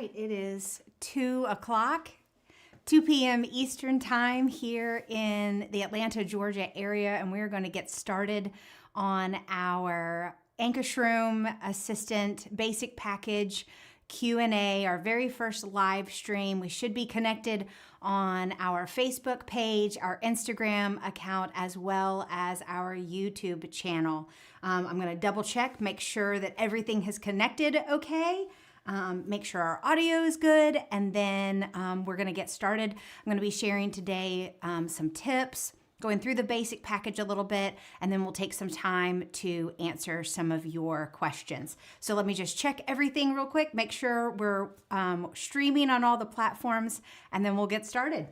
right, it is 2 o'clock, 2 p.m. Eastern time here in the Atlanta, Georgia area, and we're going to get started on our Ankarsrum Assistant Basic Package Q&A, our very first live stream. We should be connected on our Facebook page, our Instagram account, as well as our YouTube channel. I'm going to double check, make sure that everything has connected okay. Make sure our audio is good, and then we're going to get started. I'm going to be sharing today some tips, going through the basic package a little bit, and then we'll take some time to answer some of your questions. So let me just check everything real quick, make sure we're streaming on all the platforms, and then we'll get started.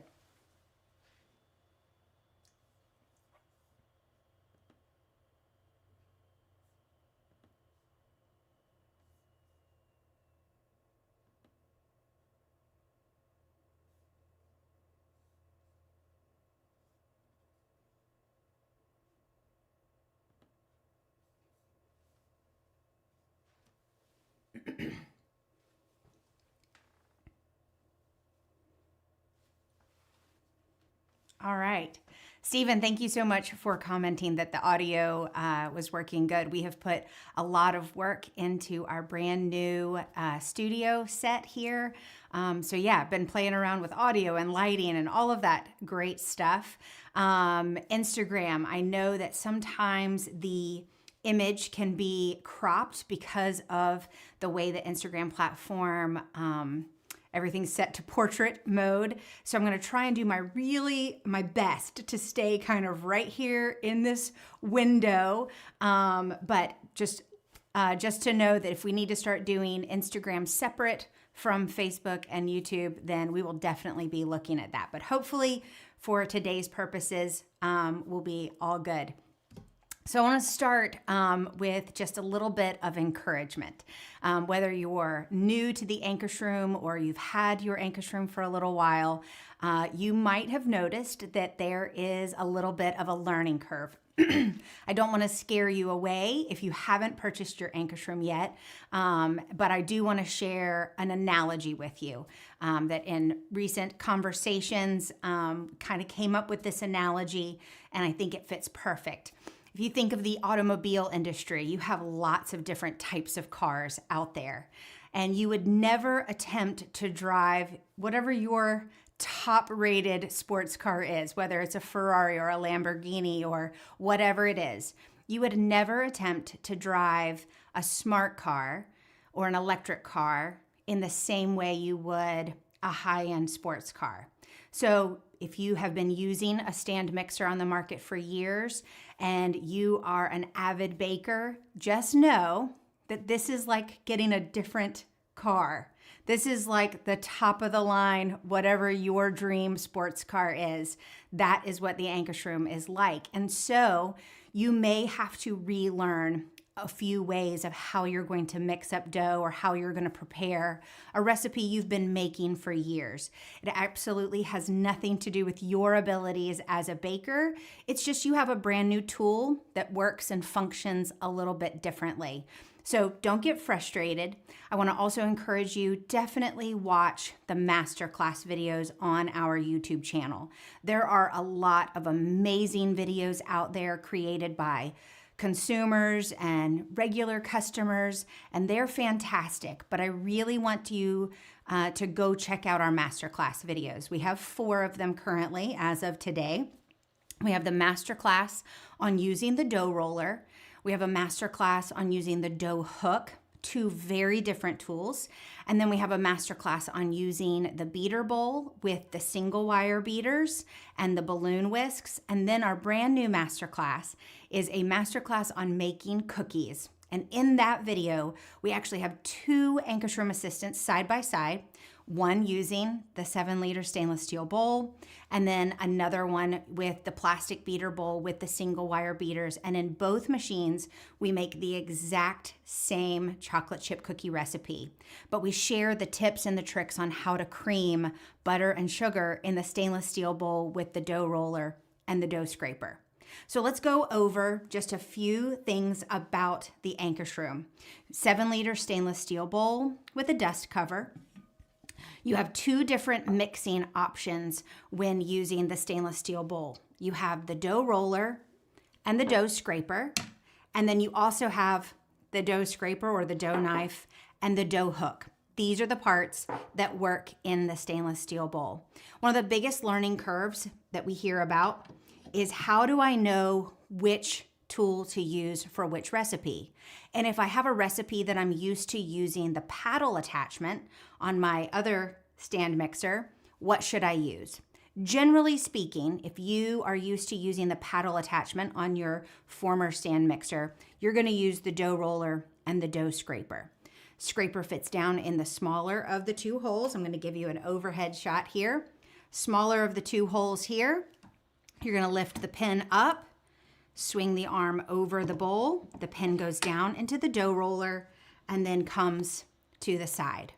All right. Stephen, thank you so much for commenting that the audio was working good. We have put a lot of work into our brand new studio set here. So yeah, been playing around with audio and lighting and all of that great stuff. Instagram, I know that sometimes the image can be cropped because of the way the Instagram platform everything's set to portrait mode. So I'm gonna try and do my best to stay kind of right here in this window. But just to know that if we need to start doing Instagram separate from Facebook and YouTube, then we will definitely be looking at that. But hopefully for today's purposes, we'll be all good. So I want to start with just a little bit of encouragement. Whether you're new to the Ankarsrum or you've had your Ankarsrum for a little while, you might have noticed that there is a little bit of a learning curve. I don't want to scare you away if you haven't purchased your Ankarsrum yet, but I do want to share an analogy with you that in recent conversations kind of came up with this analogy, and I think it fits perfect. If you think of the automobile industry, you have lots of different types of cars out there, and you would never attempt to drive whatever your top-rated sports car is, whether it's a Ferrari or a Lamborghini or whatever it is. You would never attempt to drive a smart car or an electric car in the same way you would a high-end sports car. So if you have been using a stand mixer on the market for years and you are an avid baker, just know that this is like getting a different car. This is like the top of the line, whatever your dream sports car is. That is what the Ankarsrum is like. And so you may have to relearn a few ways of how you're going to mix up dough or how you're going to prepare a recipe you've been making for years. It absolutely has nothing to do with your abilities as a baker. It's just you have a brand new tool that works and functions a little bit differently. So don't get frustrated. I want to also encourage you, definitely watch the masterclass videos on our YouTube channel. There are a lot of amazing videos out there created by consumers and regular customers, and they're fantastic, but I really want you to go check out our masterclass videos. We have 4 of them currently as of today. We have the masterclass on using the dough roller. We have a masterclass on using the dough hook, 2 very different tools. And then we have a masterclass on using the beater bowl with the single wire beaters and the balloon whisks. And then our brand new masterclass is a masterclass on making cookies. And in that video, we actually have 2 Ankarsrum assistants side by side, one using the 7-liter stainless steel bowl, and then another one with the plastic beater bowl with the single wire beaters. And in both machines, we make the exact same chocolate chip cookie recipe, but we share the tips and the tricks on how to cream butter and sugar in the stainless steel bowl with the dough roller and the dough scraper. So let's go over just a few things about the Ankarsrum. 7-liter stainless steel bowl with a dust cover. You have two different mixing options when using the stainless steel bowl. You have the dough roller and the dough scraper, and then you also have the dough scraper or the dough knife and the dough hook. These are the parts that work in the stainless steel bowl. One of the biggest learning curves that we hear about is, how do I know which tool to use for which recipe? And if I have a recipe that I'm used to using the paddle attachment on my other stand mixer, what should I use? Generally speaking, if you are used to using the paddle attachment on your former stand mixer, you're going to use the dough roller and the dough scraper. Scraper fits down in the smaller of the two holes. I'm going to give you an overhead shot here. Smaller of the two holes here. You're going to lift the pin up, swing the arm over the bowl. The pin goes down into the dough roller and then comes to the side.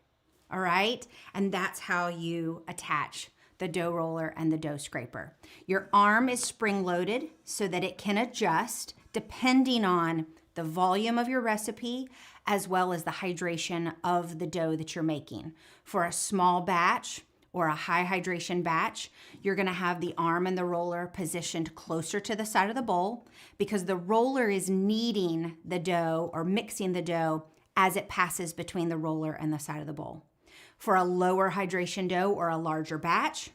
All right? And that's how you attach the dough roller and the dough scraper. Your arm is spring-loaded so that it can adjust depending on the volume of your recipe as well as the hydration of the dough that you're making. For a small batch or a high hydration batch, you're gonna have the arm and the roller positioned closer to the side of the bowl because the roller is kneading the dough or mixing the dough as it passes between the roller and the side of the bowl. For a lower hydration dough or a larger batch,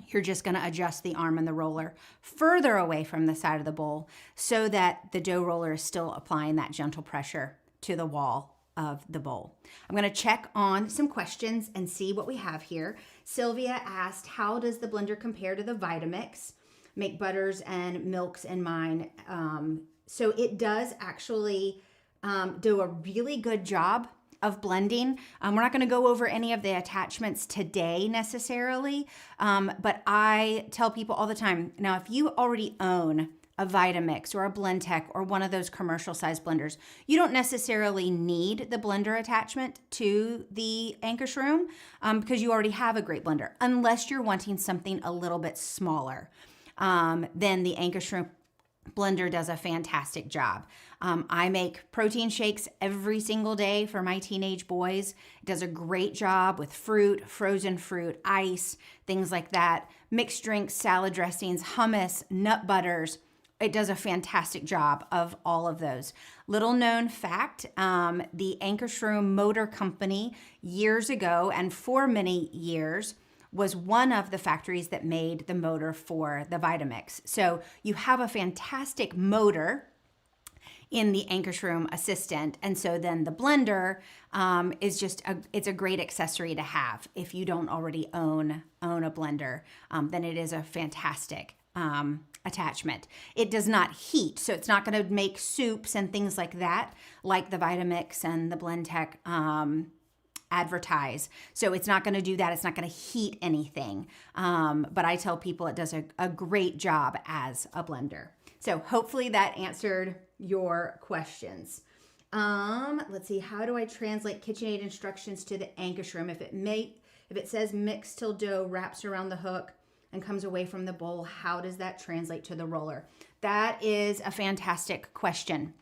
you're just gonna adjust the arm and the roller further away from the side of the bowl so that the dough roller is still applying that gentle pressure to the wall of the bowl. I'm gonna check on some questions and see what we have here. Sylvia asked, how does the blender compare to the Vitamix? Make butters and milks in mine. So it does actually do a really good job of blending. We're not going to go over any of the attachments today necessarily, but I tell people all the time, now if you already own a Vitamix or a Blendtec or one of those commercial size blenders, you don't necessarily need the blender attachment to the Ankarsrum because you already have a great blender, unless you're wanting something a little bit smaller. Then the Ankarsrum blender does a fantastic job. I make protein shakes every single day for my teenage boys. It does a great job with fruit, frozen fruit, ice, things like that. Mixed drinks, salad dressings, hummus, nut butters. It does a fantastic job of all of those. Little known fact, the Ankarsrum Motor Company years ago and for many years was one of the factories that made the motor for the Vitamix. So you have a fantastic motor in the Ankarsrum Assistant. And so then the blender is just, it's a great accessory to have. If you don't already own a blender, then it is a fantastic attachment. It does not heat, so it's not gonna make soups and things like that, like the Vitamix and the Blendtec advertise. So it's not going to do that. It's not going to heat anything. But I tell people it does a great job as a blender. So hopefully that answered your questions. Let's see. How do I translate KitchenAid instructions to the Ankarsrum? If it says mix till dough wraps around the hook and comes away from the bowl, how does that translate to the roller? That is a fantastic question.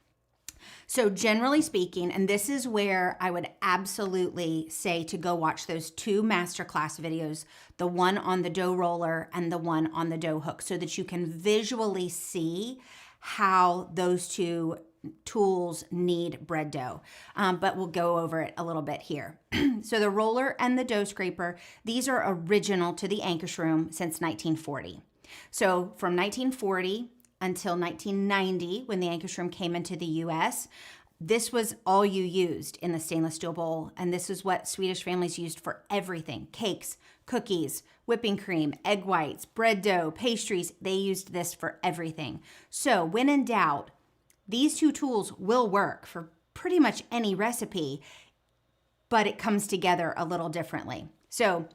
So generally speaking, and this is where I would absolutely say to go watch those two masterclass videos, the one on the dough roller and the one on the dough hook, so that you can visually see how those two tools knead bread dough. But we'll go over it a little bit here. So the roller and the dough scraper, these are original to the Ankarsrum since 1940. So from 1940 until 1990, when the Ankarsrum came into the US, this was all you used in the stainless steel bowl. And this is what Swedish families used for everything. Cakes, cookies, whipping cream, egg whites, bread dough, pastries. They used this for everything. So when in doubt, these two tools will work for pretty much any recipe, but it comes together a little differently. So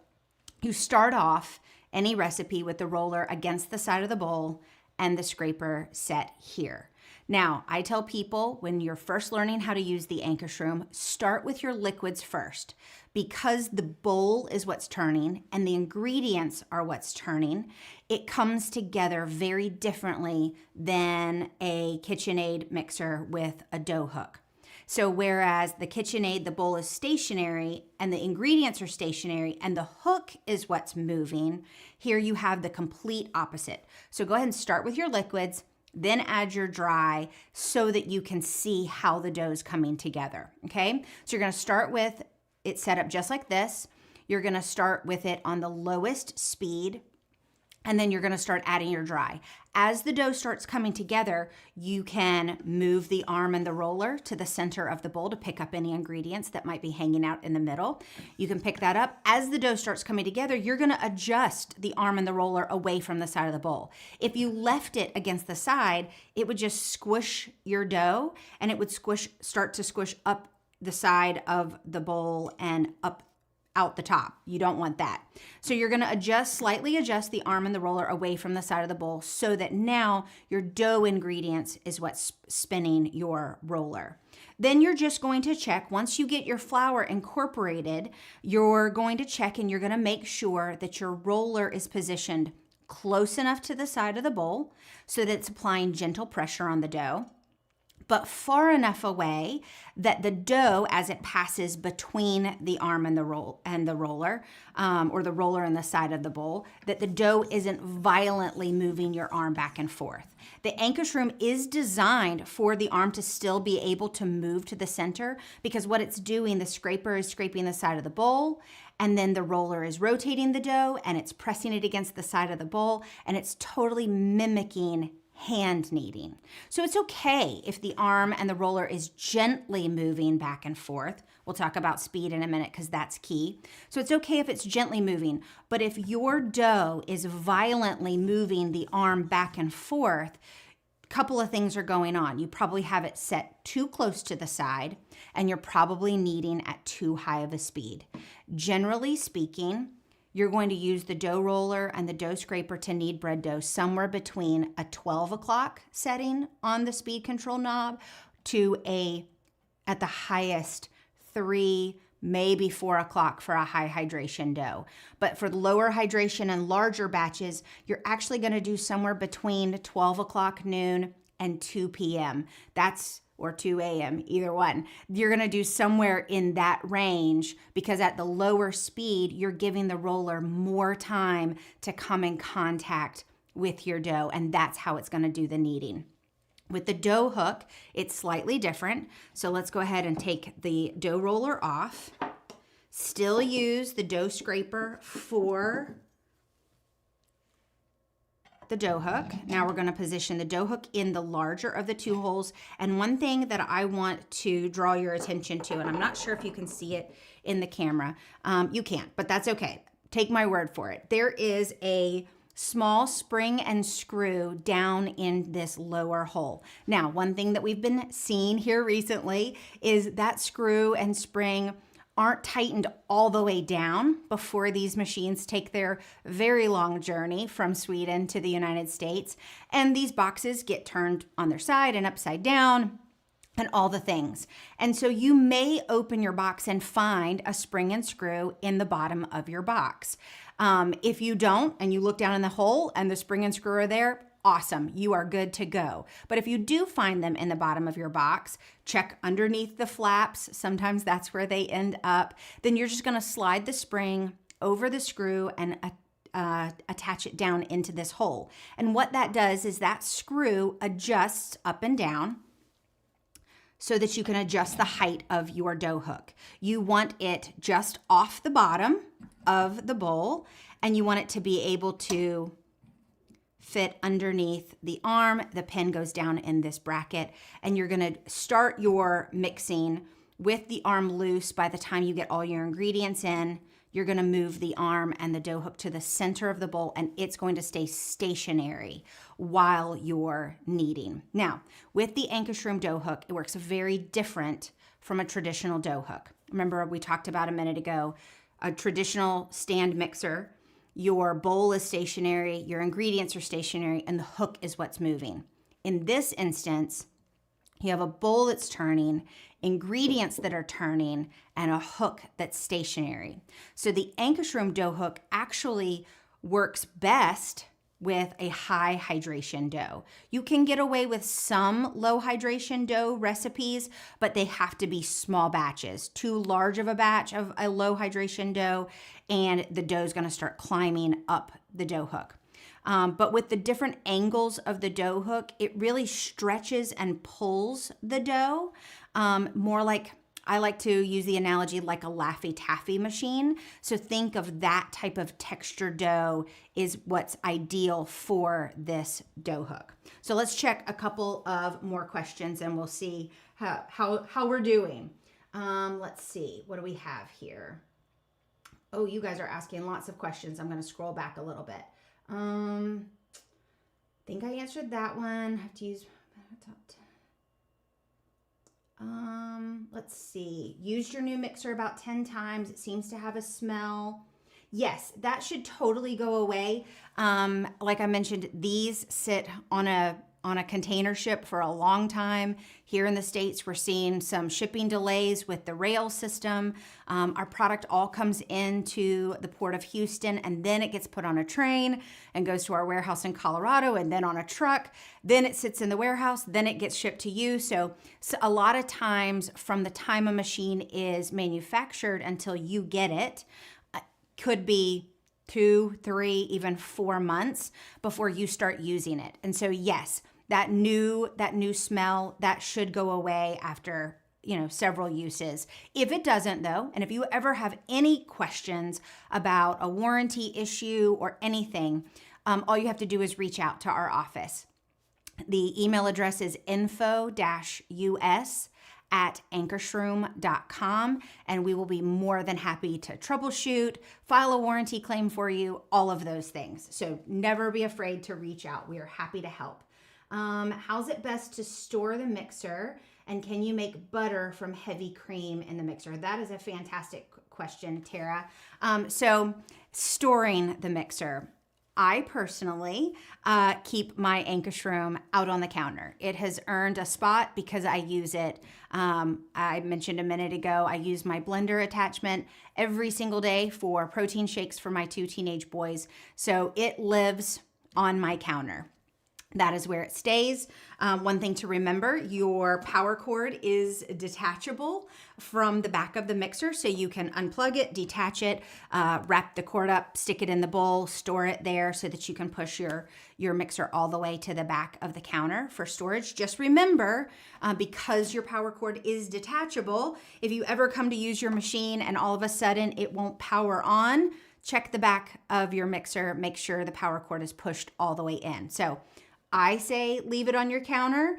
you start off any recipe with the roller against the side of the bowl and the scraper set here. Now, I tell people when you're first learning how to use the Ankarsrum, start with your liquids first, because the bowl is what's turning and the ingredients are what's turning. It comes together very differently than a KitchenAid mixer with a dough hook. So whereas the KitchenAid, the bowl is stationary and the ingredients are stationary and the hook is what's moving, here you have the complete opposite. So go ahead and start with your liquids, then add your dry so that you can see how the dough is coming together, okay? So you're gonna start with it set up just like this. You're gonna start with it on the lowest speed, and then you're gonna start adding your dry. As the dough starts coming together, you can move the arm and the roller to the center of the bowl to pick up any ingredients that might be hanging out in the middle. You can pick that up. As the dough starts coming together, you're gonna adjust the arm and the roller away from the side of the bowl. If you left it against the side, it would just squish your dough and it would start to squish up the side of the bowl and up out the top. You don't want that. So you're gonna slightly adjust the arm and the roller away from the side of the bowl so that now your dough ingredients is what's spinning your roller. Then you're just going to check, once you get your flour incorporated, you're going to check and you're gonna make sure that your roller is positioned close enough to the side of the bowl so that it's applying gentle pressure on the dough, but far enough away that the dough, as it passes between the arm and the roller, or the roller and the side of the bowl, that the dough isn't violently moving your arm back and forth. The Ankarsrum is designed for the arm to still be able to move to the center, because what it's doing, the scraper is scraping the side of the bowl, and then the roller is rotating the dough and it's pressing it against the side of the bowl, and it's totally mimicking hand kneading. So it's okay if the arm and the roller is gently moving back and forth. We'll talk about speed in a minute because that's key. So it's okay if it's gently moving, but if your dough is violently moving the arm back and forth, a couple of things are going on. You probably have it set too close to the side and you're probably kneading at too high of a speed. Generally speaking, you're going to use the dough roller and the dough scraper to knead bread dough somewhere between a 12 o'clock setting on the speed control knob to at the highest 3, maybe 4 o'clock for a high hydration dough. But for lower hydration and larger batches, you're actually gonna do somewhere between 12 o'clock noon and 2 p.m. Or 2 a.m., either one. You're gonna do somewhere in that range because at the lower speed, you're giving the roller more time to come in contact with your dough, and that's how it's gonna do the kneading. With the dough hook, it's slightly different. So let's go ahead and take the dough roller off. Still use the dough scraper for the dough hook. Now we're going to position the dough hook in the larger of the two holes. And one thing that I want to draw your attention to, and I'm not sure if you can see it in the camera, you can't, but that's okay. Take my word for it. There is a small spring and screw down in this lower hole. Now, one thing that we've been seeing here recently is that screw and spring aren't tightened all the way down before these machines take their very long journey from Sweden to the United States. And these boxes get turned on their side and upside down and all the things. And so you may open your box and find a spring and screw in the bottom of your box. If you don't, and you look down in the hole and the spring and screw are there, awesome, you are good to go. But if you do find them in the bottom of your box, check underneath the flaps. Sometimes that's where they end up. Then you're just gonna slide the spring over the screw and attach it down into this hole. And what that does is that screw adjusts up and down so that you can adjust the height of your dough hook. You want it just off the bottom of the bowl, and you want it to be able to fit underneath the arm. The pin goes down in this bracket, and you're gonna start your mixing with the arm loose. By the time you get all your ingredients in, you're gonna move the arm and the dough hook to the center of the bowl, and it's going to stay stationary while you're kneading. Now, with the Ankarsrum dough hook, it works very different from a traditional dough hook. Remember, we talked about a minute ago, a traditional stand mixer, your bowl is stationary, your ingredients are stationary, and the hook is what's moving. In this instance, you have a bowl that's turning, ingredients that are turning, and a hook that's stationary. So the Ankarsrum dough hook actually works best with a high hydration dough. You can get away with some low hydration dough recipes, but they have to be small batches. Too large of a batch of a low hydration dough, and the dough is going to start climbing up the dough hook. But with the different angles of the dough hook, it really stretches and pulls the dough, more like, I like to use the analogy like a Laffy Taffy machine. So think of that type of texture dough is what's ideal for this dough hook. So let's check a couple of more questions and we'll see how we're doing. Let's see, what do we have here? Oh, you guys are asking lots of questions. I'm going to scroll back a little bit. I think I answered that one. I have to use top 10. Let's see. Used your new mixer about 10 times. It seems to have a smell. Yes, that should totally go away. Like I mentioned, these sit on a container ship for a long time. Here in the States, we're seeing some shipping delays with the rail system. Our product all comes into the Port of Houston, and then it gets put on a train and goes to our warehouse in Colorado, and then on a truck. Then it sits in the warehouse, then it gets shipped to you. So a lot of times from the time a machine is manufactured until you get it, could be 2, 3, even 4 months before you start using it. And so yes, that new smell, that should go away after, several uses. If it doesn't though, and if you ever have any questions about a warranty issue or anything, all you have to do is reach out to our office. The email address is info-us@ankarsrum.com, and we will be more than happy to troubleshoot, file a warranty claim for you, all of those things. So never be afraid to reach out. We are happy to help. How's it best to store the mixer, and can you make butter from heavy cream in the mixer? That is a fantastic question, Tara. So storing the mixer. I personally keep my Ankarsrum out on the counter. It has earned a spot because I use it. I mentioned a minute ago, I use my blender attachment every single day for protein shakes for my 2 teenage boys. So it lives on my counter. That is where it stays. One thing to remember, your power cord is detachable from the back of the mixer, so you can unplug it, detach it, wrap the cord up, stick it in the bowl, store it there so that you can push your mixer all the way to the back of the counter for storage. Just remember, because your power cord is detachable, if you ever come to use your machine and all of a sudden it won't power on, check the back of your mixer, make sure the power cord is pushed all the way in. So I say leave it on your counter.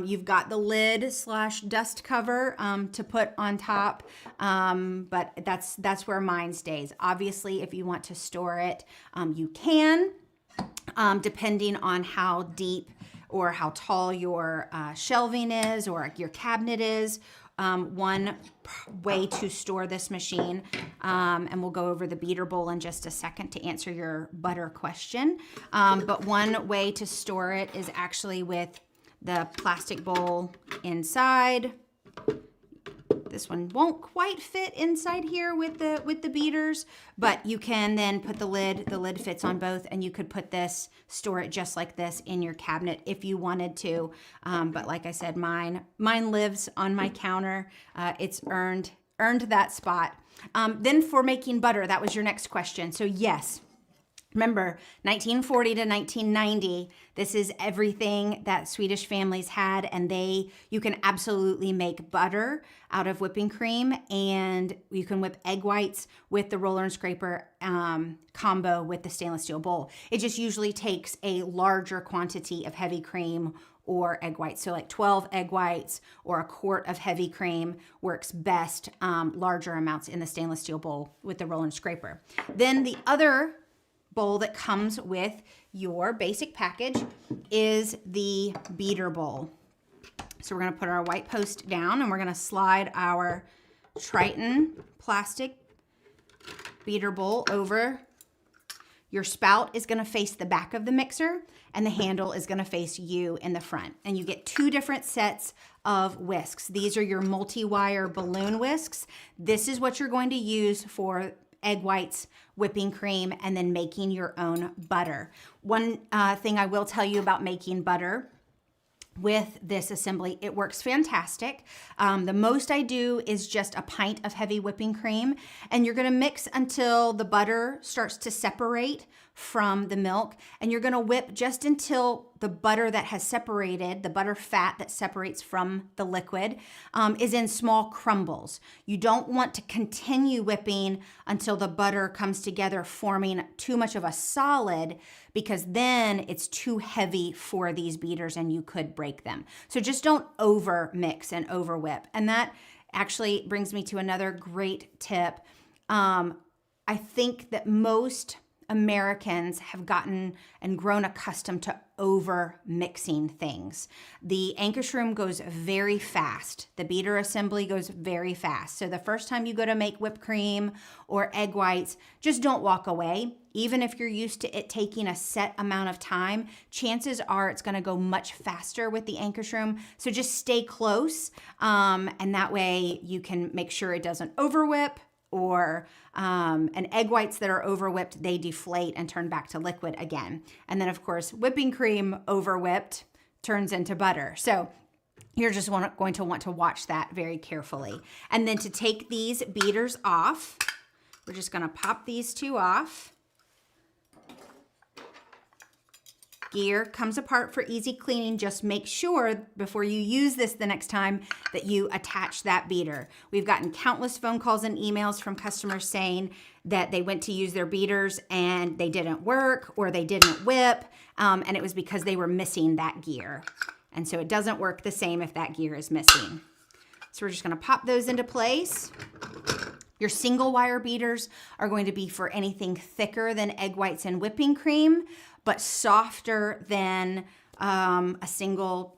You've got the lid/dust cover to put on top, but that's where mine stays. Obviously, if you want to store it, you can, depending on how deep or how tall your shelving is or your cabinet is. One way to store this machine, and we'll go over the beater bowl in just a second to answer your butter question. But one way to store it is actually with the plastic bowl inside. This one won't quite fit inside here with the beaters, but you can then put the lid fits on both, and you could store it just like this in your cabinet if you wanted to. But like I said, mine lives on my counter. It's earned that spot. Then for making butter, that was your next question. So yes, remember 1940 to 1990, this is everything that Swedish families had, and you can absolutely make butter out of whipping cream, and you can whip egg whites with the roller and scraper combo with the stainless steel bowl. It just usually takes a larger quantity of heavy cream or egg whites. So like 12 egg whites or a quart of heavy cream works best, larger amounts in the stainless steel bowl with the roller and scraper. Then the other bowl that comes with your basic package is the beater bowl. So we're going to put our white post down, and we're going to slide our Triton plastic beater bowl over. Your spout is going to face the back of the mixer, and the handle is going to face you in the front. And you get 2 different sets of whisks. These are your multi-wire balloon whisks. This is what you're going to use for egg whites, whipping cream, and then making your own butter. One thing I will tell you about making butter with this assembly, it works fantastic. The most I do is just a pint of heavy whipping cream, and you're gonna mix until the butter starts to separate from the milk, and you're gonna whip just until the butter that has separated, the butter fat that separates from the liquid, is in small crumbles. You don't want to continue whipping until the butter comes together, forming too much of a solid, because then it's too heavy for these beaters and you could break them. So just don't over mix and over whip. And that actually brings me to another great tip. I think that most Americans have gotten and grown accustomed to over mixing things. The Ankarsrum goes very fast. The beater assembly goes very fast. So the first time you go to make whipped cream or egg whites, just don't walk away. Even if you're used to it taking a set amount of time, chances are it's gonna go much faster with the Ankarsrum. So just stay close, and that way you can make sure it doesn't over whip, or and egg whites that are over whipped, they deflate and turn back to liquid again. And then of course, whipping cream over whipped turns into butter. So you're just going to want to watch that very carefully. And then to take these beaters off, we're just gonna pop these two off. Gear comes apart for easy cleaning. Just make sure before you use this the next time that you attach that beater. We've gotten countless phone calls and emails from customers saying that they went to use their beaters and they didn't work or they didn't whip, and it was because they were missing that gear. And so it doesn't work the same if that gear is missing. So we're just gonna pop those into place. Your single wire beaters are going to be for anything thicker than egg whites and whipping cream, but softer than a single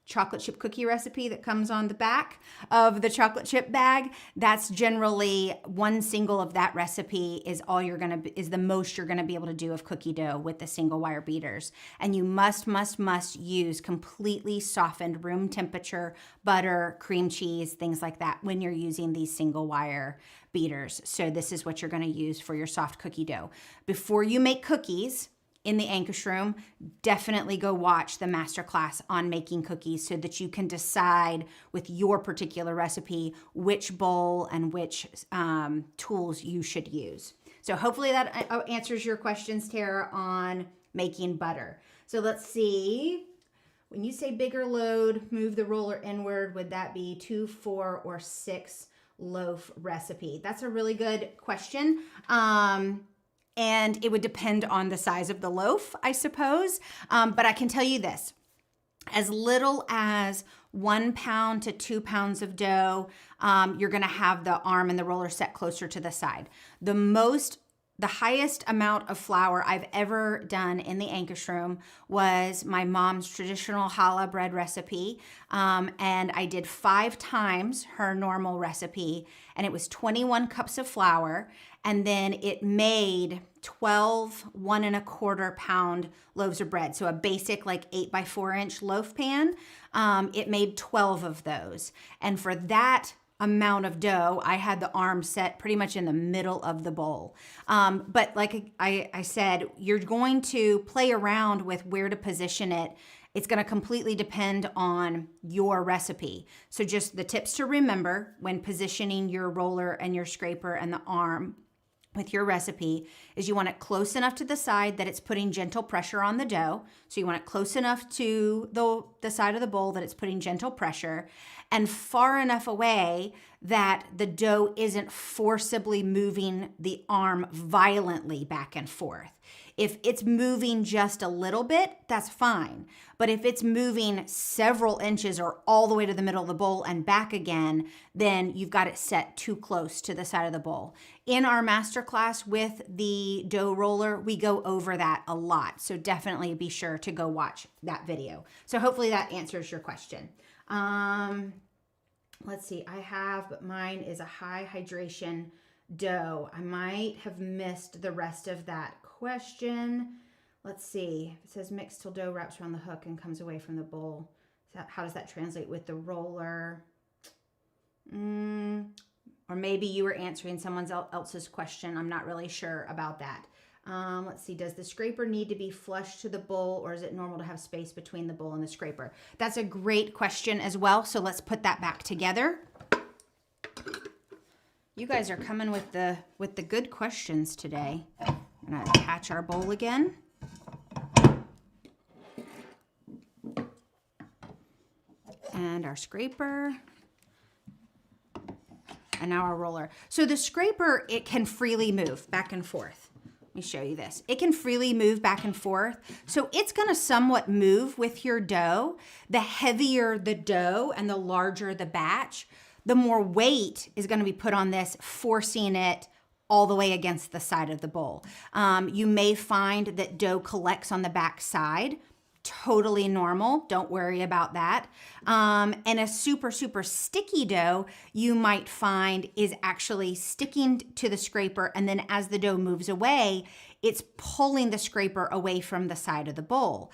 chocolate chip cookie recipe that comes on the back of the chocolate chip bag. That's generally one single of that recipe is the most you're gonna be able to do of cookie dough with the single wire beaters. And you must use completely softened room temperature butter, cream cheese, things like that when you're using these single wire beaters. So this is what you're gonna use for your soft cookie dough. Before you make cookies, in the Ankarsrum, definitely go watch the masterclass on making cookies so that you can decide with your particular recipe which bowl and which tools you should use. So hopefully that answers your questions, Tara, on making butter. So let's see. When you say bigger load, move the roller inward, would that be 2, 4, or 6 loaf recipe? That's a really good question. And it would depend on the size of the loaf, I suppose. But I can tell you this, as little as 1 pound to 2 pounds of dough, you're gonna have the arm and the roller set closer to the side. The highest amount of flour I've ever done in the Ankarsrum was my mom's traditional challah bread recipe. And I did 5 times her normal recipe, and it was 21 cups of flour. And then it made 12 1¼ pound loaves of bread. So a basic like 8 by 4 inch loaf pan. It made 12 of those. And for that amount of dough, I had the arm set pretty much in the middle of the bowl. But like I said, you're going to play around with where to position it. It's going to completely depend on your recipe. So just the tips to remember when positioning your roller and your scraper and the arm with your recipe is you want it close enough to the side that it's putting gentle pressure on the dough. So you want it close enough to the side of the bowl that it's putting gentle pressure, and far enough away that the dough isn't forcibly moving the arm violently back and forth. If it's moving just a little bit, that's fine. But if it's moving several inches or all the way to the middle of the bowl and back again, then you've got it set too close to the side of the bowl. In our masterclass with the dough roller, we go over that a lot. So definitely be sure to go watch that video. So hopefully that answers your question. Let's see, but mine is a high hydration dough. I might have missed the rest of that question. Let's see. It says mix till dough wraps around the hook and comes away from the bowl. How does that translate with the roller? Or maybe you were answering someone else's question. I'm not really sure about that. Let's see, does the scraper need to be flush to the bowl, or is it normal to have space between the bowl and the scraper? That's a great question as well, so let's put that back together. You guys are coming with the good questions today. I'm gonna attach our bowl again. And our scraper. And now our roller. So the scraper, it can freely move back and forth. Let me show you this. It can freely move back and forth. So it's gonna somewhat move with your dough. The heavier the dough and the larger the batch, the more weight is gonna be put on this, forcing it all the way against the side of the bowl. You may find that dough collects on the back side. Totally normal. Don't worry about that. And a super, super sticky dough you might find is actually sticking to the scraper, and then as the dough moves away, it's pulling the scraper away from the side of the bowl.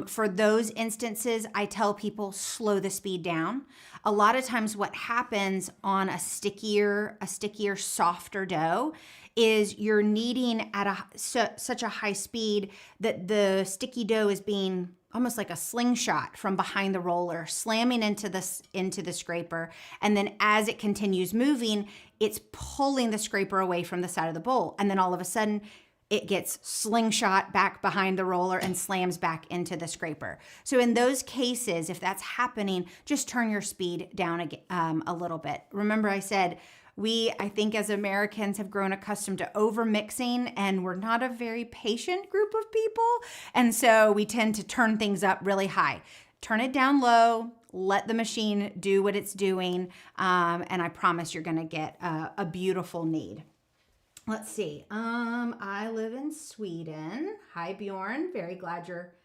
For those instances, I tell people slow the speed down. A lot of times what happens on a stickier, softer dough is you're kneading at such a high speed that the sticky dough is being almost like a slingshot from behind the roller, slamming into the scraper. And then as it continues moving, it's pulling the scraper away from the side of the bowl. And then all of a sudden, it gets slingshot back behind the roller and slams back into the scraper. So in those cases, if that's happening, just turn your speed down a little bit. Remember I said, I think as Americans have grown accustomed to over mixing, and we're not a very patient group of people. And so we tend to turn things up really high. Turn it down low, let the machine do what it's doing. And I promise you're gonna get a beautiful knead. Let's see, I live in Sweden. Hi, Bjorn, very glad you're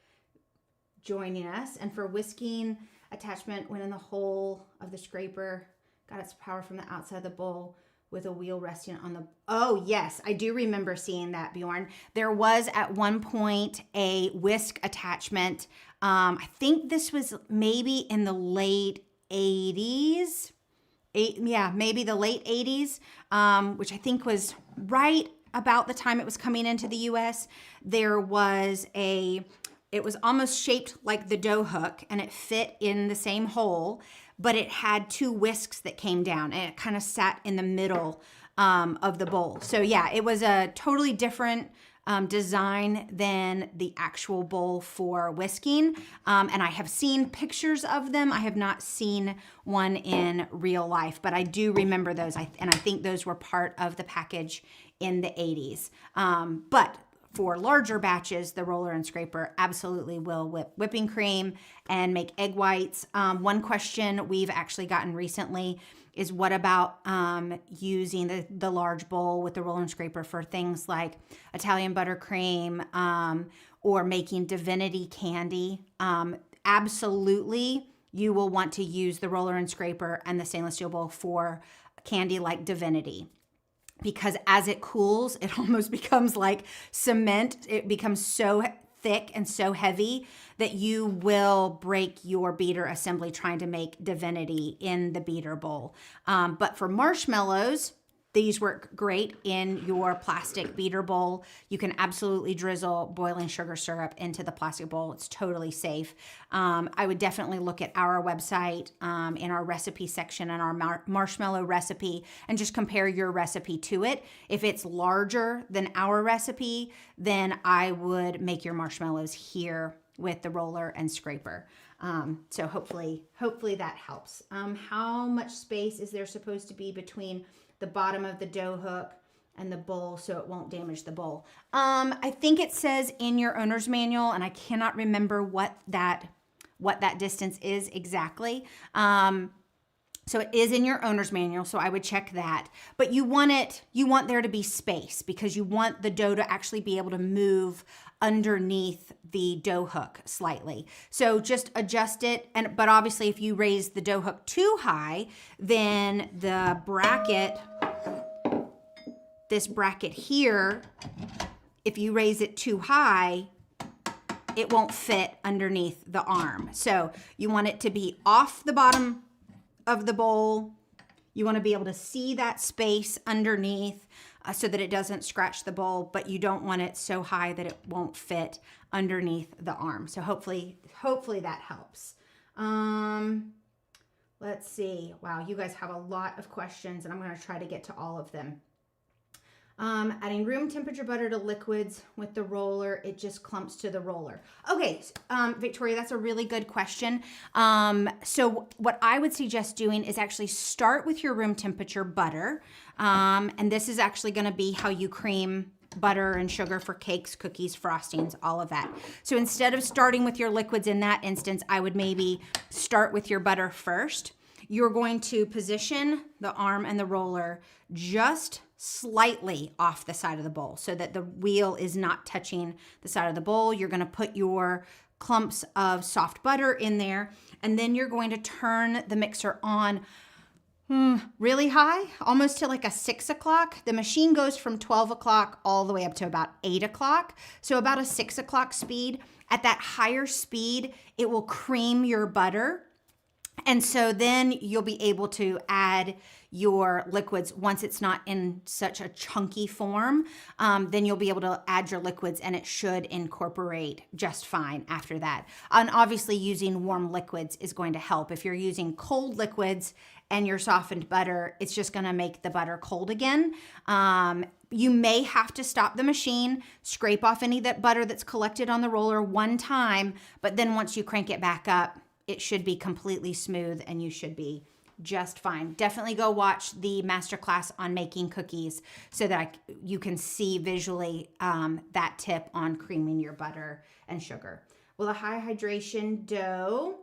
joining us. And for whisking attachment went in the hole of the scraper, got its power from the outside of the bowl with a wheel resting on the, oh yes, I do remember seeing that, Bjorn. There was at one point a whisk attachment. I think this was maybe in the late 80s. Maybe the late 80s, which I think was right about the time it was coming into the US. There was it was almost shaped like the dough hook, and it fit in the same hole, but it had two whisks that came down, and it kind of sat in the middle of the bowl. So yeah, it was a totally different design than the actual bowl for whisking. And I have seen pictures of them. I have not seen one in real life, but I do remember those. And I think those were part of the package in the 80s. But for larger batches, the roller and scraper absolutely will whip whipping cream and make egg whites. One question we've actually gotten recently is what about using the large bowl with the roller and scraper for things like Italian buttercream or making divinity candy? Absolutely, you will want to use the roller and scraper and the stainless steel bowl for candy like divinity. Because as it cools, it almost becomes like cement. It becomes so thick and so heavy that you will break your beater assembly trying to make divinity in the beater bowl. But for marshmallows, these work great in your plastic beater bowl. You can absolutely drizzle boiling sugar syrup into the plastic bowl. It's totally safe. I would definitely look at our website in our recipe section and our marshmallow recipe and just compare your recipe to it. If it's larger than our recipe, then I would make your marshmallows here with the roller and scraper. So hopefully that helps. How much space is there supposed to be between the bottom of the dough hook and the bowl so it won't damage the bowl? I think it says in your owner's manual, and I cannot remember what that distance is exactly. So it is in your owner's manual, so I would check that. But you want there to be space because you want the dough to actually be able to move underneath the dough hook slightly. So just adjust it. But obviously if you raise the dough hook too high, then the bracket, this bracket here, if you raise it too high, it won't fit underneath the arm. So you want it to be off the bottom of the bowl You want to be able to see that space underneath so that it doesn't scratch the bowl, but you don't want it so high that it won't fit underneath the arm. So hopefully that helps. Let's see. Wow, you guys have a lot of questions, and I'm going to try to get to all of them. Adding room temperature butter to liquids with the roller, it just clumps to the roller. Okay, Victoria, that's a really good question. So what I would suggest doing is actually start with your room temperature butter. And this is actually going to be how you cream butter and sugar for cakes, cookies, frostings, all of that. So instead of starting with your liquids in that instance, I would maybe start with your butter first. You're going to position the arm and the roller just slightly off the side of the bowl so that the wheel is not touching the side of the bowl. You're going to put your clumps of soft butter in there, and then you're going to turn the mixer on really high, almost to like a 6 o'clock. The machine goes from 12 o'clock all the way up to about 8 o'clock. So about a 6 o'clock speed. At that higher speed, it will cream your butter. And so then you'll be able to add your liquids once it's not in such a chunky form. Then you'll be able to add your liquids and it should incorporate just fine after that. And obviously using warm liquids is going to help. If you're using cold liquids and your softened butter, it's just going to make the butter cold again. You may have to stop the machine, scrape off any of that butter that's collected on the roller one time, but then once you crank it back up, it should be completely smooth and you should be just fine. Definitely go watch the masterclass on making cookies so that you can see visually that tip on creaming your butter and sugar. Will a high hydration dough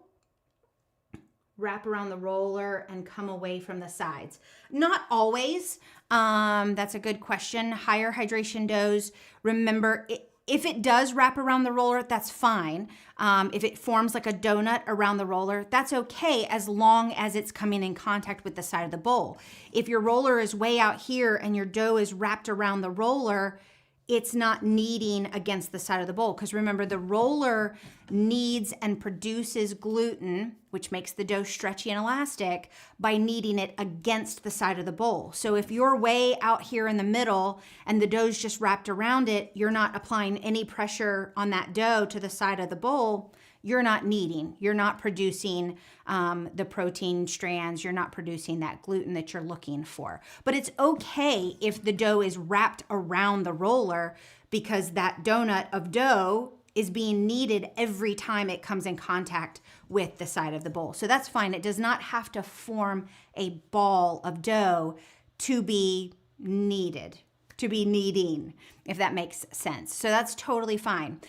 wrap around the roller and come away from the sides? Not always. That's a good question. Higher hydration doughs, remember, if it does wrap around the roller, that's fine. If it forms like a donut around the roller, that's okay as long as it's coming in contact with the side of the bowl. If your roller is way out here and your dough is wrapped around the roller, it's not kneading against the side of the bowl. Because remember, the roller kneads and produces gluten, which makes the dough stretchy and elastic, by kneading it against the side of the bowl. So if you're way out here in the middle and the dough's just wrapped around it, you're not applying any pressure on that dough to the side of the bowl, you're not kneading. You're not producing the protein strands. You're not producing that gluten that you're looking for. But it's okay if the dough is wrapped around the roller, because that donut of dough is being kneaded every time it comes in contact with the side of the bowl. So that's fine. It does not have to form a ball of dough to be kneaded, to be kneading, if that makes sense. So that's totally fine.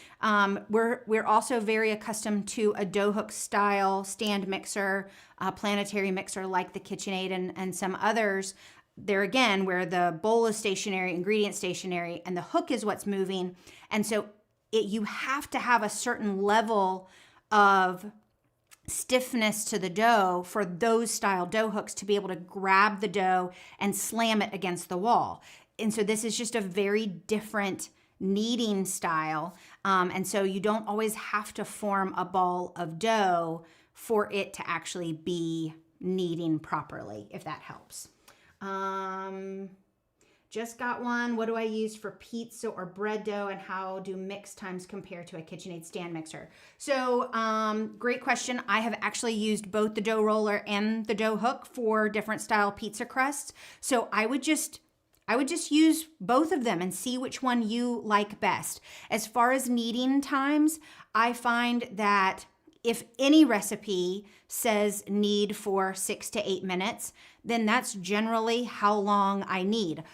We're also very accustomed to a dough hook style stand mixer, planetary mixer like the KitchenAid and some others. There again, where the bowl is stationary, ingredient stationary, and the hook is what's moving. And so you have to have a certain level of stiffness to the dough for those style dough hooks to be able to grab the dough and slam it against the wall. And so this is just a very different kneading style. And so you don't always have to form a ball of dough for it to actually be kneading properly, if that helps. Just got one. What do I use for pizza or bread dough, and how do mix times compare to a KitchenAid stand mixer? So great question. I have actually used both the dough roller and the dough hook for different style pizza crusts. So I would just use both of them and see which one you like best. As far as kneading times, I find that if any recipe says knead for 6 to 8 minutes, then that's generally how long I need.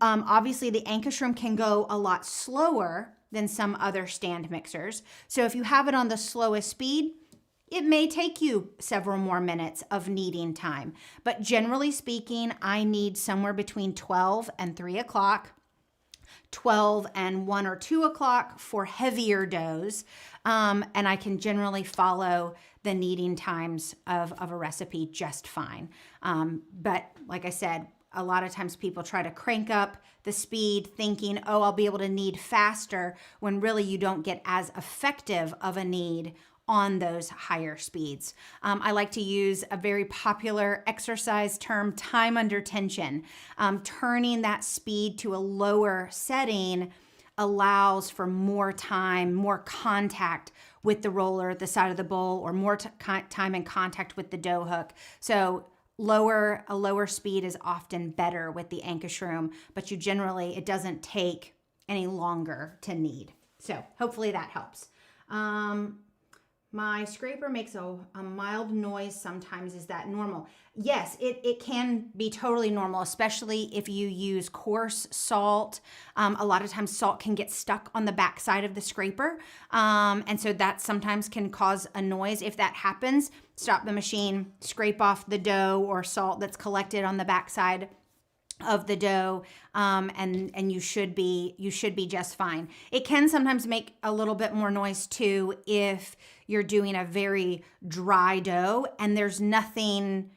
Obviously, the Ankarsrum can go a lot slower than some other stand mixers. So if you have it on the slowest speed, it may take you several more minutes of kneading time. But generally speaking, I need somewhere between 12 and 3 o'clock, 12 and 1 or 2 o'clock for heavier doughs. And I can generally follow the kneading times of a recipe just fine. But like I said, a lot of times people try to crank up the speed thinking, oh, I'll be able to knead faster, when really you don't get as effective of a knead on those higher speeds. I like to use a very popular exercise term, time under tension. Turning that speed to a lower setting allows for more time, more contact with the roller, the side of the bowl, or more time in contact with the dough hook. So a lower speed is often better with the Ankarsrum, but it doesn't take any longer to knead. So hopefully that helps. My scraper makes a mild noise sometimes. Is that normal? Yes, it can be totally normal, especially if you use coarse salt. A lot of times salt can get stuck on the back side of the scraper. And so that sometimes can cause a noise. If that happens, stop the machine, scrape off the dough or salt that's collected on the back side of the dough, and you should be just fine. It can sometimes make a little bit more noise too if you're doing a very dry dough and there's nothing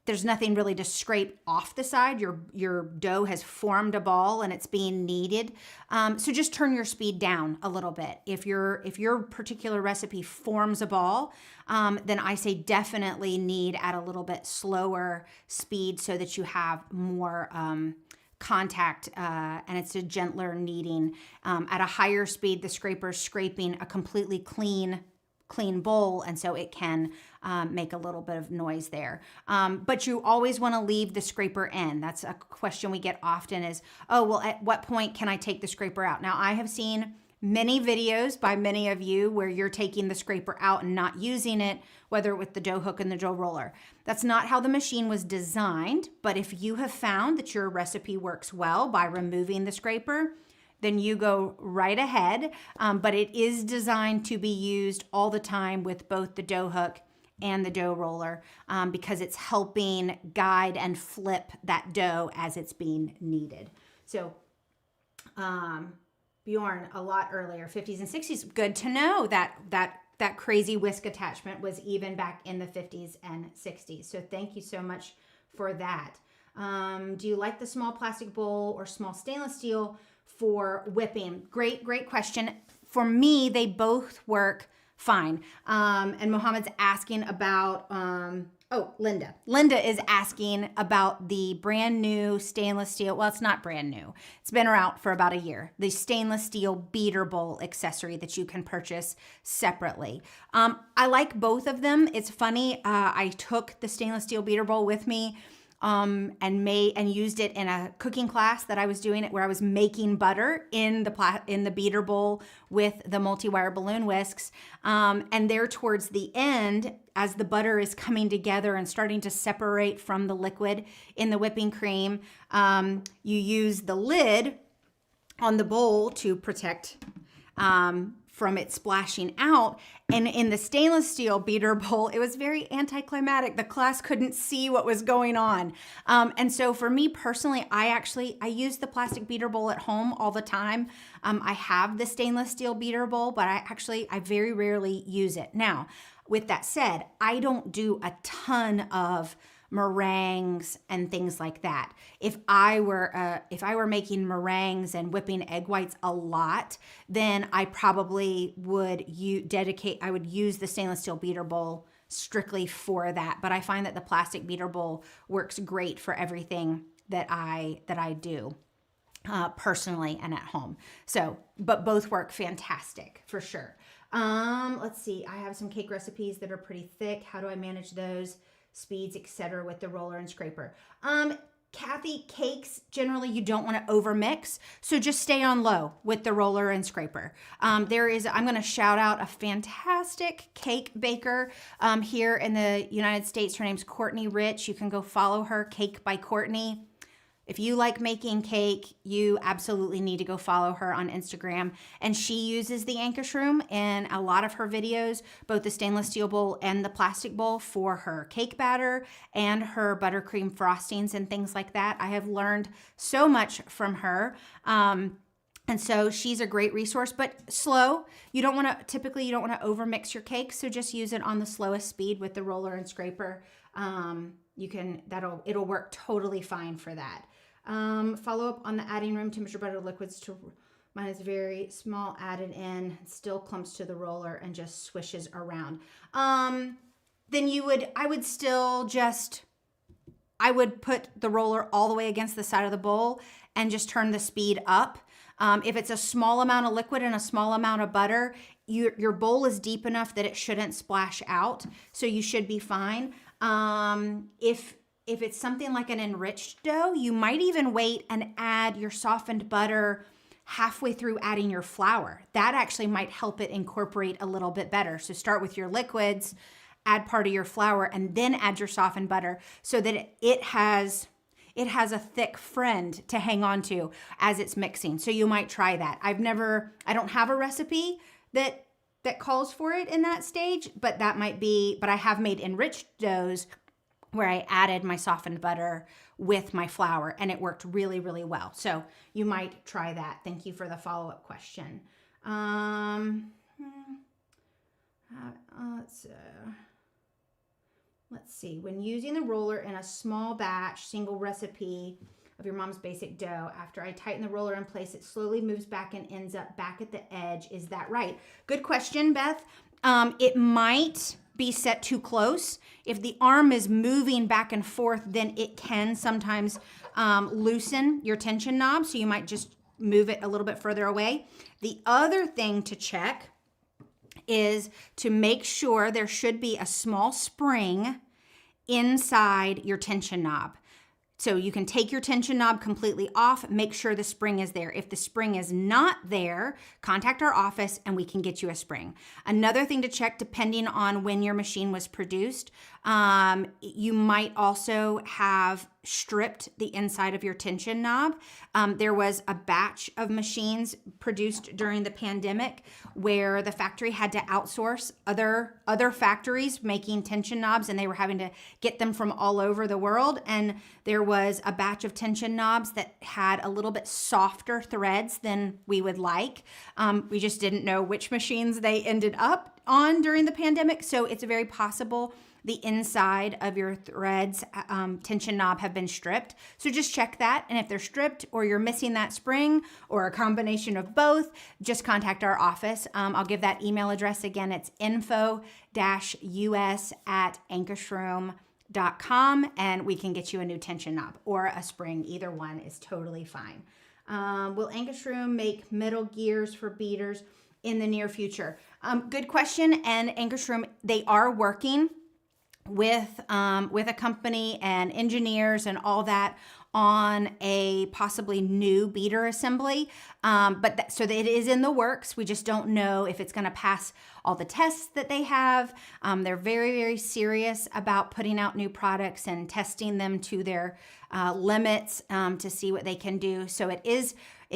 really to scrape off the side. Your dough has formed a ball and it's being kneaded. So just turn your speed down a little bit. If your particular recipe forms a ball, then I say definitely knead at a little bit slower speed so that you have more contact and it's a gentler kneading. At a higher speed, the scraper's scraping a completely clean bowl, and so it can make a little bit of noise there. But you always want to leave the scraper in. That's a question we get often is, oh, well, at what point can I take the scraper out? Now, I have seen many videos by many of you where you're taking the scraper out and not using it, whether with the dough hook and the dough roller. That's not how the machine was designed, but if you have found that your recipe works well by removing the scraper, then you go right ahead. But it is designed to be used all the time with both the dough hook and the dough roller because it's helping guide and flip that dough as it's being kneaded. So Bjorn, a lot earlier, 50s and 60s. Good to know that crazy whisk attachment was even back in the 50s and 60s. So thank you so much for that. Do you like the small plastic bowl or small stainless steel for whipping? Great question. For me, they both work fine. And Mohammed's asking about, Linda. Linda is asking about the brand new stainless steel. Well, it's not brand new. It's been around for about a year. The stainless steel beater bowl accessory that you can purchase separately. I like both of them. It's funny. I took the stainless steel beater bowl with me and used it in a cooking class that I was doing it where I was making butter in the beater bowl with the multi-wire balloon whisks. And there towards the end, as the butter is coming together and starting to separate from the liquid in the whipping cream, you use the lid on the bowl to protect from it splashing out. And in the stainless steel beater bowl, it was very anticlimactic. The class couldn't see what was going on. And so for me personally, I use the plastic beater bowl at home all the time. I have the stainless steel beater bowl, but I very rarely use it. Now, with that said, I don't do a ton of meringues and things like that. If I were making meringues and whipping egg whites a lot, then I probably would use the stainless steel beater bowl strictly for that. But I find that the plastic beater bowl works great for everything that I do personally and at home. So, but both work fantastic for sure. Let's see. I have some cake recipes that are pretty thick. How do I manage those speeds, etc., with the roller and scraper? Kathy, cakes, generally you don't want to overmix, so just stay on low with the roller and scraper. I'm going to shout out a fantastic cake baker here in the United States. Her name's Courtney Rich. You can go follow her, Cake by Courtney. If you like making cake, you absolutely need to go follow her on Instagram. And she uses the Ankarsrum in a lot of her videos, both the stainless steel bowl and the plastic bowl for her cake batter and her buttercream frostings and things like that. I have learned so much from her. And so she's a great resource, but slow. Typically you don't want to overmix your cake, so just use it on the slowest speed with the roller and scraper. It'll work totally fine for that. Follow up on the adding room temperature butter liquids to Mine is very small, added in, still clumps to the roller and just swishes around. Then I would put the roller all the way against the side of the bowl and just turn the speed up. If it's a small amount of liquid and a small amount of butter, your bowl is deep enough that it shouldn't splash out, so you should be fine. If it's something like an enriched dough, you might even wait and add your softened butter halfway through adding your flour. That actually might help it incorporate a little bit better. So start with your liquids, add part of your flour, and then add your softened butter so that it has a thick friend to hang on to as it's mixing. So you might try that. I don't have a recipe that calls for it in that stage, but I have made enriched doughs where I added my softened butter with my flour, and it worked really, really well. So you might try that. Thank you for the follow-up question. Let's see. When using the roller in a small batch, single recipe of your mom's basic dough, after I tighten the roller in place, it slowly moves back and ends up back at the edge. Is that right? Good question, Beth. It might be set too close. If the arm is moving back and forth, then it can sometimes loosen your tension knob. So you might just move it a little bit further away. The other thing to check is to make sure there should be a small spring inside your tension knob. So you can take your tension knob completely off, make sure the spring is there. If the spring is not there, contact our office and we can get you a spring. Another thing to check, depending on when your machine was produced, you might also have stripped the inside of your tension knob. There was a batch of machines produced during the pandemic where the factory had to outsource other factories making tension knobs, and they were having to get them from all over the world. And there was a batch of tension knobs that had a little bit softer threads than we would like. We just didn't know which machines they ended up on during the pandemic. So it's very possible the inside of your threads tension knob have been stripped. So just check that. And if they're stripped or you're missing that spring or a combination of both, just contact our office. I'll give that email address again. It's info-us@ankarsrum.com, and we can get you a new tension knob or a spring. Either one is totally fine. Will Ankarsrum make metal gears for beaters in the near future? Good question. And Ankarsrum, they are working with a company and engineers and all that on a possibly new beater assembly. So that it is in the works. We just don't know if it's going to pass all the tests that they have. They're very, very serious about putting out new products and testing them to their limits to see what they can do. So it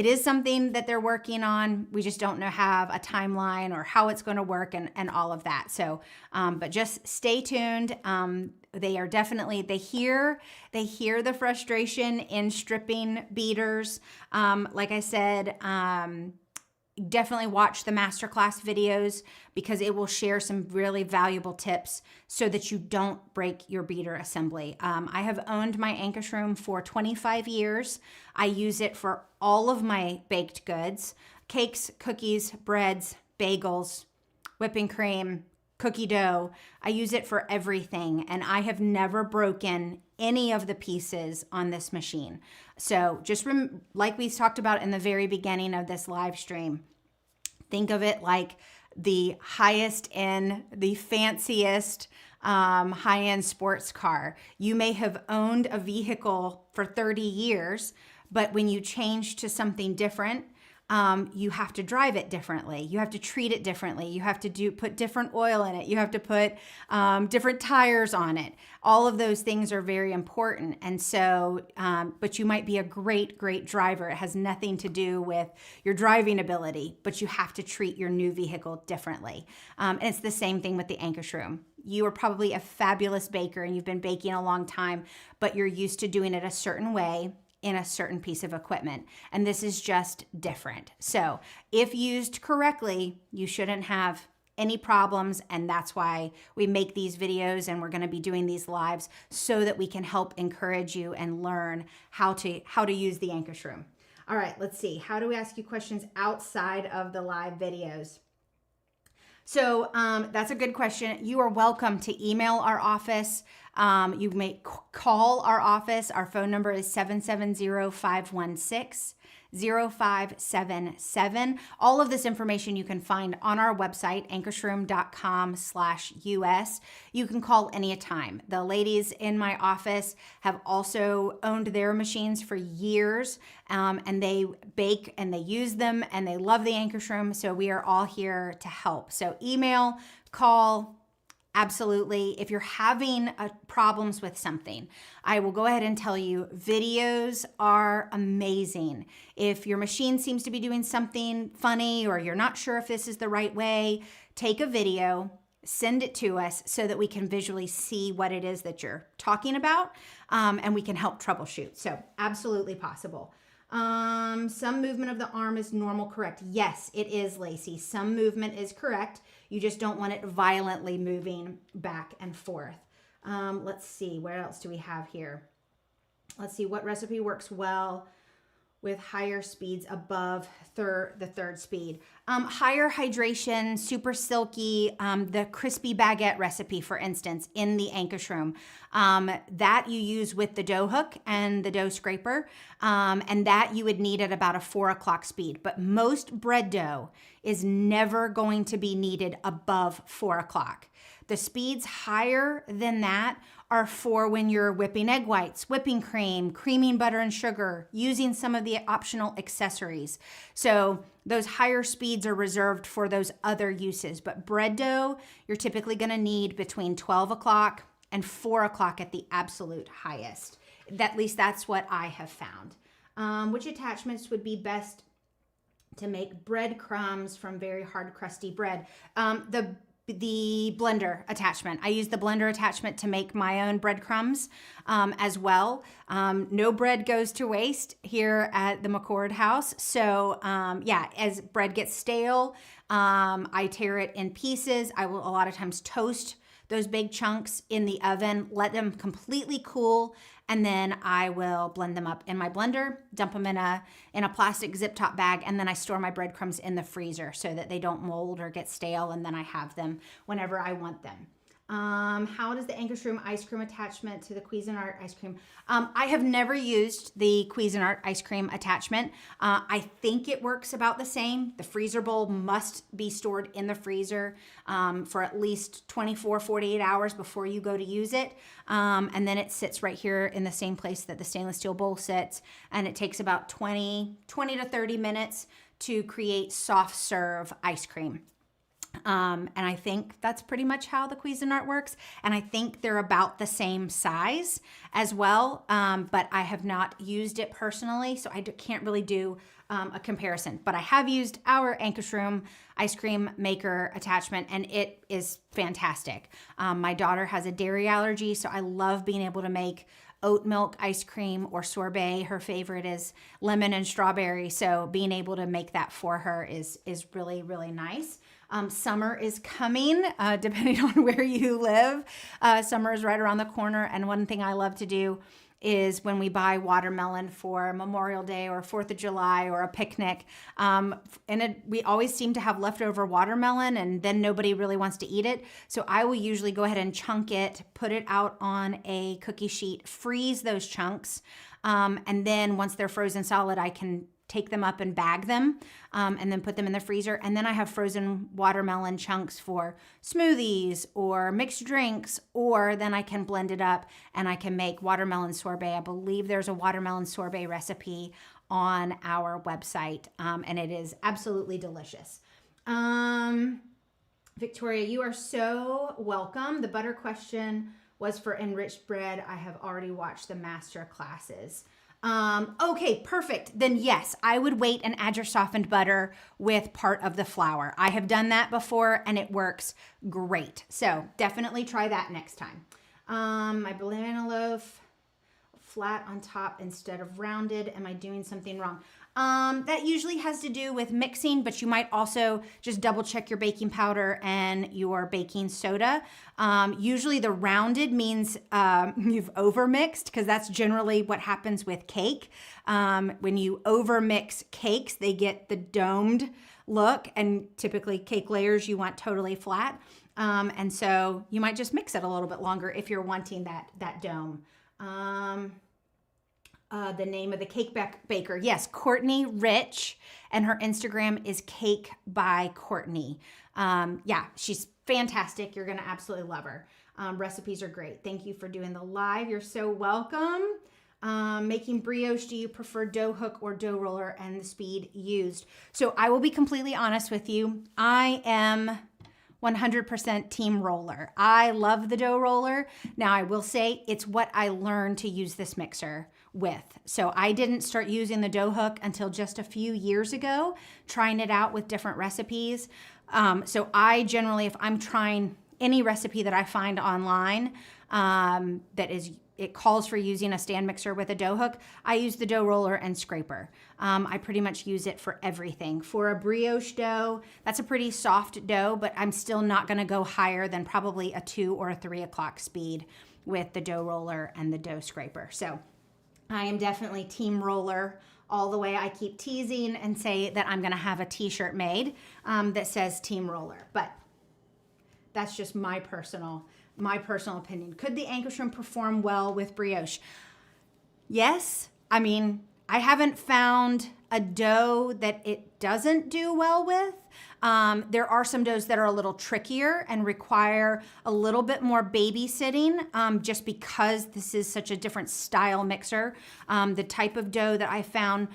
is something that they're working on. We just don't have a timeline or how it's going to work and all of that. So, but just stay tuned. They are definitely, they hear the frustration in stripping beaters. Like I said, definitely watch the masterclass videos because it will share some really valuable tips so that you don't break your beater assembly. I have owned my Ankarsrum for 25 years. I use it for all of my baked goods: cakes, cookies, breads, bagels, whipping cream, cookie dough. I use it for everything, and I have never broken any of the pieces on this machine. So just like we talked about in the very beginning of this live stream, think of it like the highest end, the fanciest high-end sports car. You may have owned a vehicle for 30 years, but when you change to something different, you have to drive it differently. You have to treat it differently. You have to put different oil in it. You have to put different tires on it. All of those things are very important. And so, but you might be a great, great driver. It has nothing to do with your driving ability, but you have to treat your new vehicle differently. And it's the same thing with the Ankarsrum. You are probably a fabulous baker and you've been baking a long time, but you're used to doing it a certain way in a certain piece of equipment. And this is just different. So if used correctly, you shouldn't have any problems. And that's why we make these videos and we're going to be doing these lives so that we can help encourage you and learn how to use the Ankarsrum. All right, let's see. How do we ask you questions outside of the live videos? So that's a good question. You are welcome to email our office. You may call our office. Our phone number is 770-516-0577. All of this information you can find on our website, ankarsrum.com/US. You can call anytime. The ladies in my office have also owned their machines for years, and they bake and they use them and they love the Ankarsrum. So we are all here to help. So email, call, absolutely. If you're having problems with something, I will go ahead and tell you, videos are amazing. If your machine seems to be doing something funny or you're not sure if this is the right way, take a video, send it to us so that we can visually see what it is that you're talking about, and we can help troubleshoot. So absolutely possible. Some movement of the arm is normal, correct? Yes, it is, Lacey. Some movement is correct. You just don't want it violently moving back and forth. Let's see, where else do we have here? Let's see, what recipe works well with higher speeds above the third speed? Higher hydration, super silky, the crispy baguette recipe, for instance, in the Ankarsrum, that you use with the dough hook and the dough scraper, and that you would need at about a 4 o'clock speed. But most bread dough is never going to be needed above 4 o'clock. The speeds higher than that are for when you're whipping egg whites, whipping cream, creaming butter and sugar, using some of the optional accessories. So those higher speeds are reserved for those other uses. But bread dough, you're typically going to need between 12 o'clock and 4 o'clock at the absolute highest. At least that's what I have found. Which attachments would be best to make breadcrumbs from very hard, crusty bread? The blender attachment. I use the blender attachment to make my own breadcrumbs as well. No bread goes to waste here at the McCord house. So yeah, as bread gets stale, I tear it in pieces. I will a lot of times toast those big chunks in the oven, let them completely cool, and then I will blend them up in my blender, dump them in a plastic zip top bag, and then I store my breadcrumbs in the freezer so that they don't mold or get stale, and then I have them whenever I want them. How does the Ankarsrum ice cream attachment to the Cuisinart ice cream? I have never used the Cuisinart ice cream attachment. I think it works about the same. The freezer bowl must be stored in the freezer for at least 24, 48 hours before you go to use it. And then it sits right here in the same place that the stainless steel bowl sits. And it takes about 20 to 30 minutes to create soft serve ice cream. And I think that's pretty much how the Cuisinart works. And I think they're about the same size as well. But I have not used it personally, so I can't really do a comparison. But I have used our Ankarsrum ice cream maker attachment, and it is fantastic. My daughter has a dairy allergy, so I love being able to make oat milk ice cream or sorbet. Her favorite is lemon and strawberry. So being able to make that for her is really, really nice. Summer is coming, depending on where you live. Summer is right around the corner. And one thing I love to do is when we buy watermelon for Memorial Day or 4th of July or a picnic, we always seem to have leftover watermelon, and then nobody really wants to eat it. So I will usually go ahead and chunk it, put it out on a cookie sheet, freeze those chunks, and then once they're frozen solid, I can take them up and bag them, and then put them in the freezer. And then I have frozen watermelon chunks for smoothies or mixed drinks, or then I can blend it up and I can make watermelon sorbet. I believe there's a watermelon sorbet recipe on our website, and it is absolutely delicious. Victoria, you are so welcome. The butter question was for enriched bread. I have already watched the master classes. Okay, perfect. Then yes, I would wait and add your softened butter with part of the flour. I have done that before and it works great. So definitely try that next time. My banana loaf flat on top instead of rounded. Am I doing something wrong? That usually has to do with mixing, but you might also just double check your baking powder and your baking soda. Usually the rounded means you've overmixed, because that's generally what happens with cake. When you overmix cakes, they get the domed look, and typically cake layers you want totally flat. And so you might just mix it a little bit longer if you're wanting that dome. The name of the cake baker. Yes, Courtney Rich, and her Instagram is Cake by Courtney. Yeah, she's fantastic. You're going to absolutely love her. Recipes are great. Thank you for doing the live. You're so welcome. Making brioche, do you prefer dough hook or dough roller, and the speed used? So I will be completely honest with you. I am 100% team roller. I love the dough roller. Now I will say it's what I learned to use this mixer with. So I didn't start using the dough hook until just a few years ago, trying it out with different recipes. So I generally, if I'm trying any recipe that I find online it calls for using a stand mixer with a dough hook, I use the dough roller and scraper. I pretty much use it for everything. For a brioche dough, that's a pretty soft dough, but I'm still not gonna go higher than probably a 2 or a 3 o'clock speed with the dough roller and the dough scraper. So I am definitely team roller all the way. I keep teasing and say that I'm gonna have a t-shirt made that says team roller, but that's just my personal opinion. Could the Ankarsrum perform well with brioche? Yes. I mean, I haven't found a dough that it doesn't do well with. There are some doughs that are a little trickier and require a little bit more babysitting, just because this is such a different style mixer. The type of dough that I found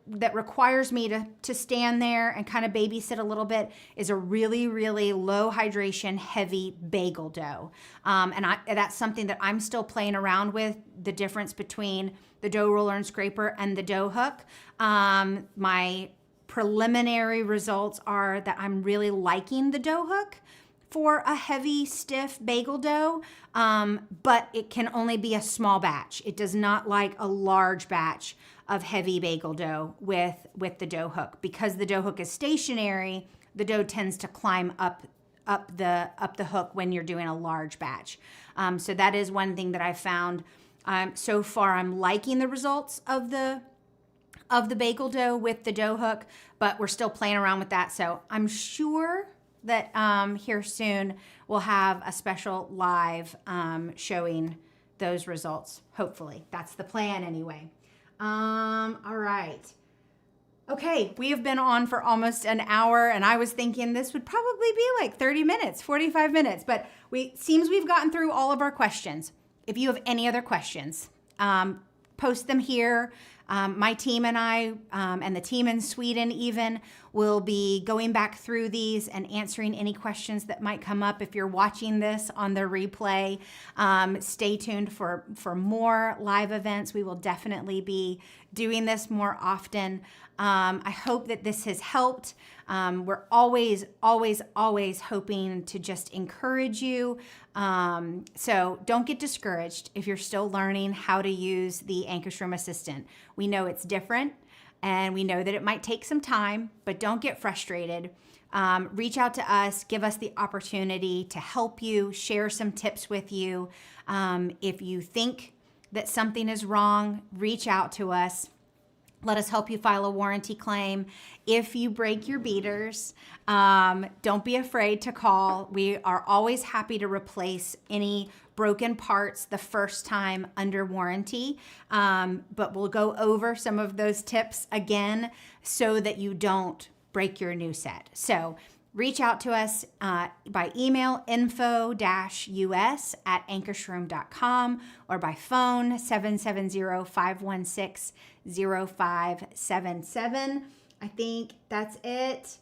that requires me to stand there and kind of babysit a little bit is a really, really low hydration, heavy bagel dough. And that's something that I'm still playing around with, the difference between the dough roller and scraper and the dough hook. My preliminary results are that I'm really liking the dough hook for a heavy, stiff bagel dough, but it can only be a small batch. It does not like a large batch of heavy bagel dough with the dough hook. Because the dough hook is stationary, the dough tends to climb up the hook when you're doing a large batch. So that is one thing that I found. So far, I'm liking the results of the bagel dough with the dough hook, but we're still playing around with that. So I'm sure that here soon we'll have a special live showing those results. Hopefully, that's the plan anyway. All right. Okay, we have been on for almost an hour, and I was thinking this would probably be like 30 minutes, 45 minutes, but seems we've gotten through all of our questions. If you have any other questions, post them here. My team and I, and the team in Sweden even, will be going back through these and answering any questions that might come up. If you're watching this on the replay, stay tuned for more live events. We will definitely be doing this more often. I hope that this has helped. We're always hoping to just encourage you. So don't get discouraged if you're still learning how to use the Ankarsrum Assistant. We know it's different, and we know that it might take some time, but don't get frustrated. Reach out to us, give us the opportunity to help you, share some tips with you. If you think that something is wrong, reach out to us. Let us help you file a warranty claim. If you break your beaters, don't be afraid to call. We are always happy to replace any broken parts the first time under warranty. But we'll go over some of those tips again so that you don't break your new set. So reach out to us by email, info-us@ankarsrum.com, or by phone, 770-516-0577. I think that's it.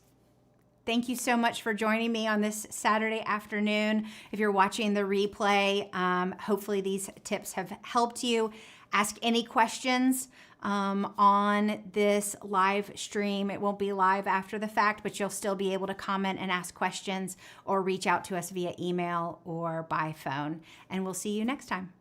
Thank you so much for joining me on this Saturday afternoon. If you're watching the replay, hopefully these tips have helped you. Ask any questions on this live stream. It won't be live after the fact, but you'll still be able to comment and ask questions, or reach out to us via email or by phone. And we'll see you next time.